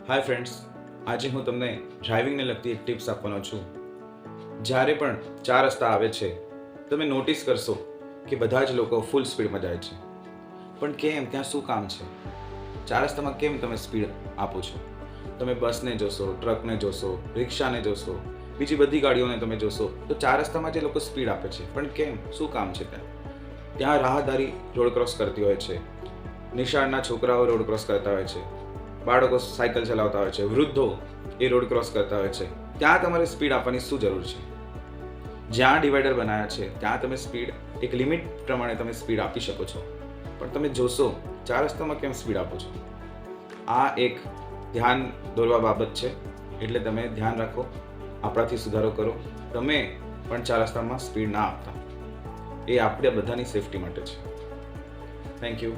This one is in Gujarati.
હાય ફ્રેન્ડ્સ, આજે હું તમને ડ્રાઇવિંગને લગતી એક ટિપ્સ આપવાનો છું. જ્યારે પણ 4 રસ્તા આવે છે, તમે નોટિસ કરશો કે બધા જ લોકો ફૂલ સ્પીડમાં જાય છે. પણ કેમ? ત્યાં શું કામ છે? 4 રસ્તામાં કેમ તમે સ્પીડ આપો છો? તમે બસને જોશો, ટ્રકને જોશો, રિક્ષાને જોશો, બીજી બધી ગાડીઓને તમે જોશો તો 4 રસ્તામાં જે લોકો સ્પીડ આપે છે, પણ કેમ? શું કામ છે ત્યાં? ત્યાં રાહદારી રોડ ક્રોસ કરતી હોય છે, નિશાળના છોકરાઓ રોડ ક્રોસ કરતા હોય છે, બાળકો સાયકલ ચલાવતા હોય છે, વૃદ્ધો એ રોડ ક્રોસ કરતા હોય છે. ત્યાં તમારે સ્પીડ આપવાની શું જરૂર છે? જ્યાં ડિવાઈડર બનાવ્યા છે ત્યાં તમે સ્પીડ એક લિમિટ પ્રમાણે તમે સ્પીડ આપી શકો છો, પણ તમે જોશો 4 રસ્તામાં કેમ સ્પીડ આપો છો? આ એક ધ્યાન દોરવા બાબત છે, એટલે તમે ધ્યાન રાખો, આપણાથી સુધારો કરો. તમે પણ 4 રસ્તામાં સ્પીડ ના આપતા. એ આપણે બધાની સેફટી માટે છે. Thank you.